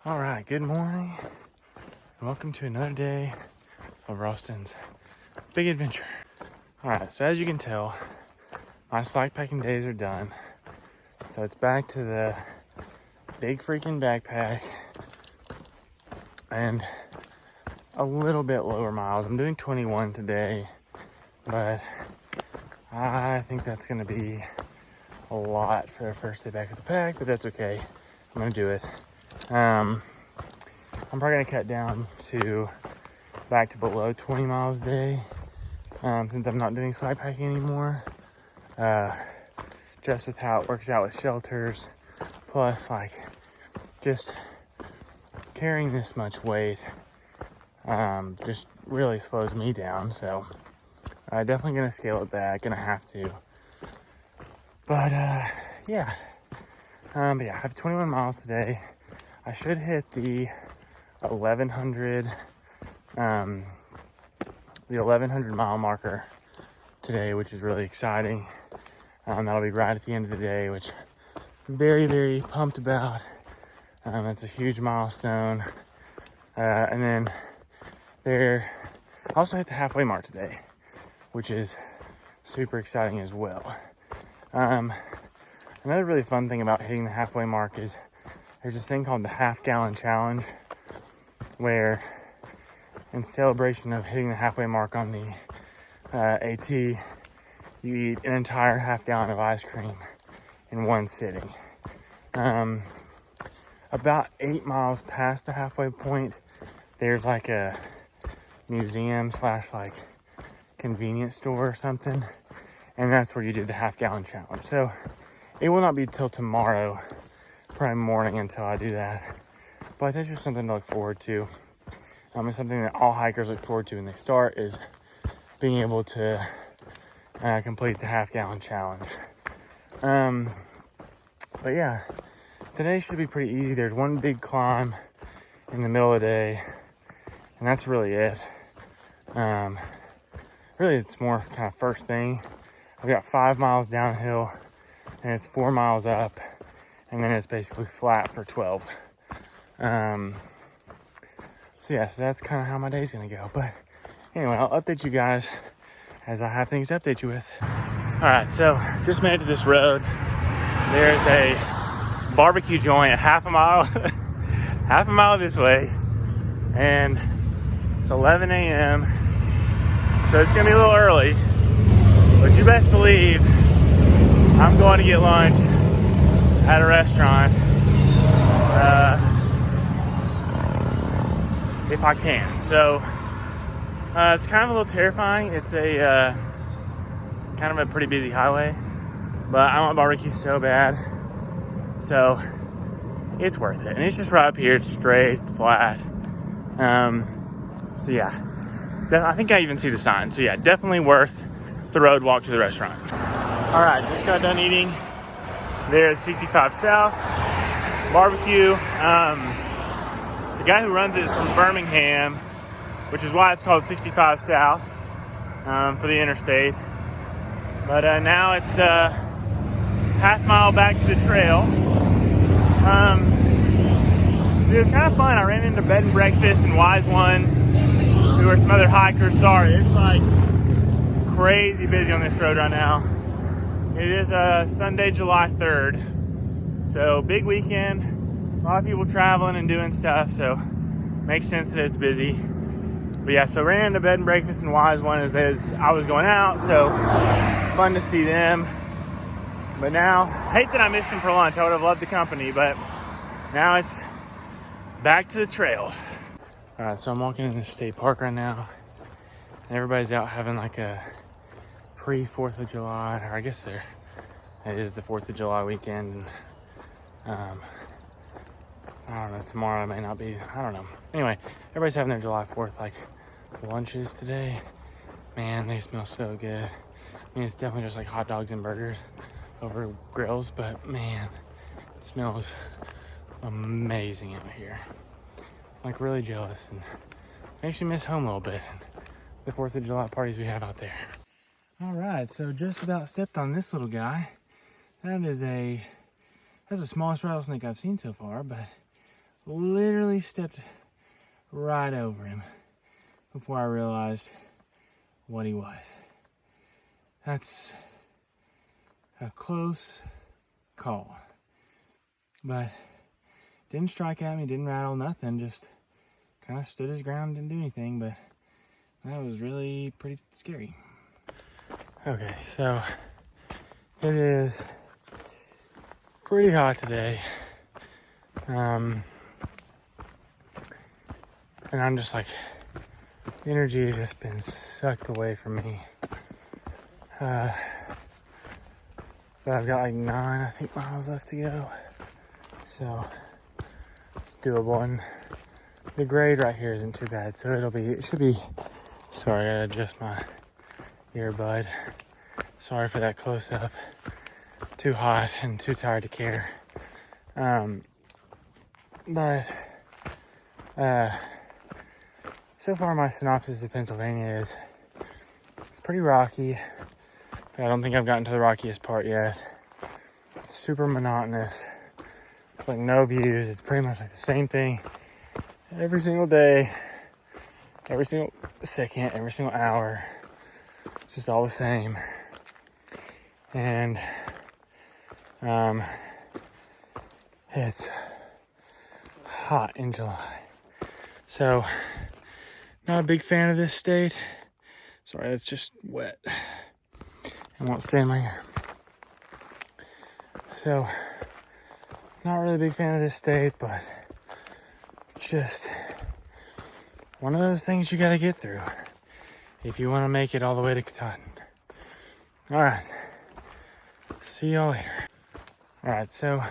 All right, good morning. Welcome to another day of Ralston's big adventure. All right, so as you can tell, my slack packing days are done. So it's back to the big freaking backpack and a little bit lower miles. I'm doing 21 today, but I think that's gonna be a lot for the first day back at the pack, but that's okay. I'm gonna do it. I'm probably gonna cut down to back to below 20 miles a day since I'm not doing slack packing anymore. Just with how it works out with shelters, plus like just carrying this much weight just really slows me down. So definitely gonna scale it back, gonna have to. But yeah, I have 21 miles today. I should hit the 1100 mile marker today, which is really exciting. That'll be right at the end of the day, which I'm very, very pumped about. It's a huge milestone. And then I also hit the halfway mark today, which is super exciting as well. Another really fun thing about hitting the halfway mark is there's this thing called the half-gallon challenge, where in celebration of hitting the halfway mark on the AT, you eat an entire half-gallon of ice cream in one sitting. About 8 miles past the halfway point, there's like a museum / like convenience store or something, and that's where you do the half-gallon challenge. So it will not be till tomorrow, probably morning, until I do that. But that's just something to look forward to. It's something that all hikers look forward to when they start, is being able to complete the half-gallon challenge. But yeah, today should be pretty easy. There's one big climb in the middle of the day, and that's really it. Really, it's more kind of first thing. I've got 5 miles downhill, and it's 4 miles up, and then it's basically flat for 12. So that's kind of how my day's gonna go. But anyway, I'll update you guys as I have things to update you with. All right, so just made it to this road. There's a barbecue joint a half a mile this way, and it's 11 a.m. So it's gonna be a little early, but you best believe I'm going to get lunch at a restaurant if I can. So it's kind of a little terrifying. It's a kind of a pretty busy highway, but I want barbecue so bad, so it's worth it. And it's just right up here. It's straight, it's flat. So yeah, I think I even see the sign. So yeah, definitely worth the road walk to the restaurant. All right, just got done eating there at 65 South Barbecue. The guy who runs it is from Birmingham, which is why it's called 65 South for the interstate. But now it's half mile back to the trail. It was kind of fun. I ran into Bed and Breakfast and Wise One, who are some other hikers. Sorry, it's like crazy busy on this road right now. It is Sunday, July 3rd. So big weekend. A lot of people traveling and doing stuff, so makes sense that it's busy. But yeah, so ran into Bed and Breakfast and Wise One as I was going out, so fun to see them. But now, hate that I missed them for lunch. I would have loved the company, but now it's back to the trail. All right, so I'm walking in the state park right now, and everybody's out having like a pre-4th of July, or I guess it is the 4th of July weekend. I don't know, tomorrow may not be, I don't know. Anyway, everybody's having their July 4th like lunches today. Man, they smell so good. I mean, it's definitely just like hot dogs and burgers over grills, but man, it smells amazing out here. Like really jealous, and makes you miss home a little bit. The 4th of July parties we have out there. All right, so just about stepped on this little guy. That's the smallest rattlesnake I've seen so far, but literally literally stepped right over him before I realized what he was. That's a close call. But didn't strike at me, didn't rattle, nothing, just kind of stood his ground, didn't do anything, but that was really pretty scary. Okay, so it is pretty hot today. And I'm just like, the energy has just been sucked away from me. But I've got like 9, I think, miles left to go. So it's doable, and the grade right here isn't too bad, so it should be, sorry, I adjust my earbud. Sorry for that close up. Too hot and too tired to care. But so far my synopsis of Pennsylvania is it's pretty rocky. But I don't think I've gotten to the rockiest part yet. It's super monotonous. It's like no views. It's pretty much like the same thing every single day, every single second, every single hour. It's just all the same. And it's hot in July. So, not a big fan of this state. Sorry, it's just wet. I won't stay in my hair. So, not really a big fan of this state, but just one of those things you gotta get through if you want to make it all the way to Katahdin. Alright, see y'all later. Alright, so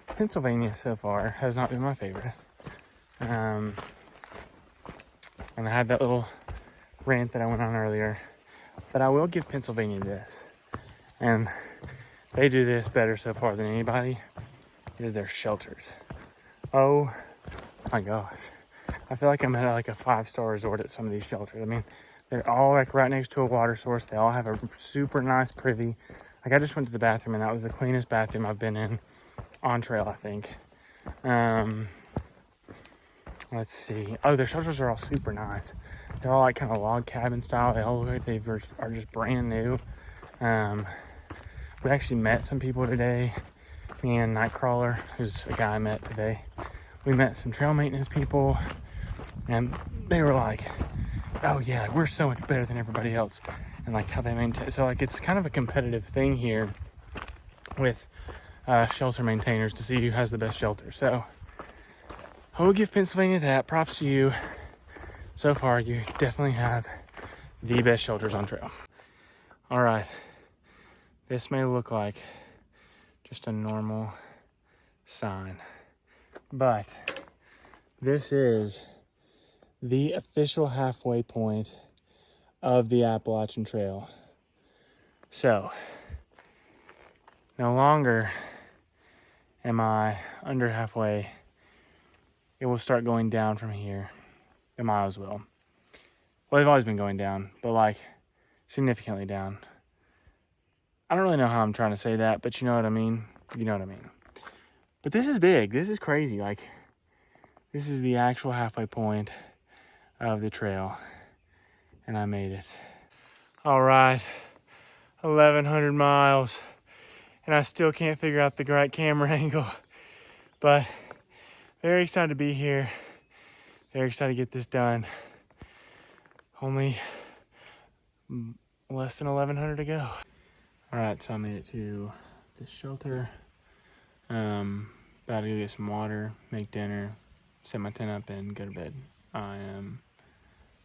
Pennsylvania so far has not been my favorite. And I had that little rant that I went on earlier. But I will give Pennsylvania this. And they do this better so far than anybody. Is their shelters. Oh my gosh. I feel like I'm at like a 5-star resort at some of these shelters. I mean, they're all like right next to a water source. They all have a super nice privy. Like I just went to the bathroom and that was the cleanest bathroom I've been in on trail, I think. Let's see. Oh, their shelters are all super nice. They're all like kind of log cabin style. They all look like they are just brand new. We actually met some people today. Me and Nightcrawler, who's a guy I met today. We met some trail maintenance people, and they were like, oh yeah, we're so much better than everybody else. And like how they maintain. So like it's kind of a competitive thing here with shelter maintainers to see who has the best shelter. So I will give Pennsylvania that. Props to you. So far, you definitely have the best shelters on trail. All right, this may look like just a normal sign, but this is the official halfway point of the Appalachian Trail. So, no longer am I under halfway. It will start going down from here. The miles will. Well, they've always been going down, but like significantly down. I don't really know how I'm trying to say that, but you know what I mean? You know what I mean. But this is big. This is crazy. Like, this is the actual halfway point of the trail. And I made it. All right. 1,100 miles. And I still can't figure out the right camera angle. But very excited to be here. Very excited to get this done. Only less than 1,100 to go. All right, so I made it to this shelter. About to go get some water, make dinner, set my tent up, and go to bed. I am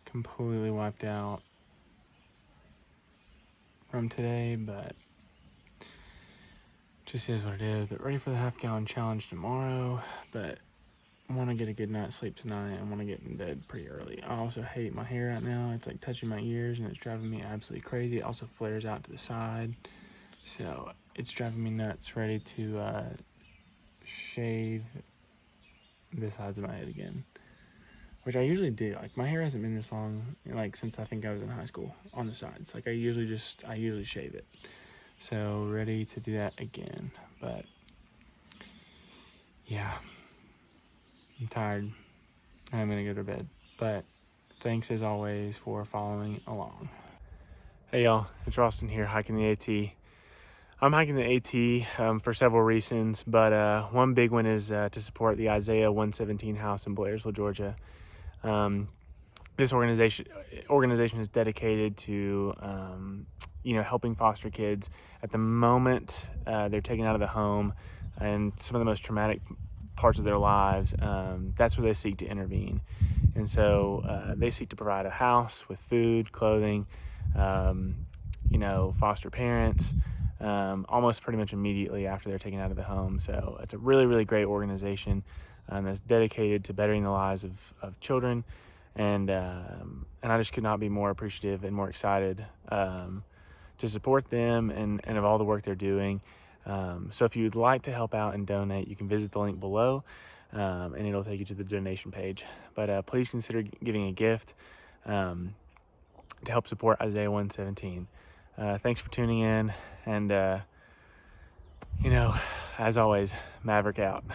completely wiped out from today, but just is what it is. But ready for the half-gallon challenge tomorrow. But I want to get a good night's sleep tonight. I want to get in bed pretty early. I also hate my hair right now. It's like touching my ears and it's driving me absolutely crazy. It also flares out to the side. So it's driving me nuts. Ready to shave the sides of my head again. Which I usually do. Like my hair hasn't been this long like since I think I was in high school on the sides. Like I usually shave it. So ready to do that again. But yeah. I'm tired. I'm gonna go to bed. But thanks as always for following along. Hey y'all, it's Ralston here, hiking the AT. I'm hiking the AT for several reasons, but one big one is to support the Isaiah 117 house in Blairsville, Georgia. This organization is dedicated to helping foster kids at the moment they're taken out of the home and some of the most traumatic parts of their lives. That's where they seek to intervene, and so they seek to provide a house with food, clothing, foster parents, almost pretty much immediately after they're taken out of the home. So it's a really, really great organization that's dedicated to bettering the lives of children. And I just could not be more appreciative and more excited to support them and of all the work they're doing. So if you'd like to help out and donate, you can visit the link below, and it'll take you to the donation page. But please consider giving a gift to help support Isaiah 117. Thanks for tuning in, and as always, Maverick out.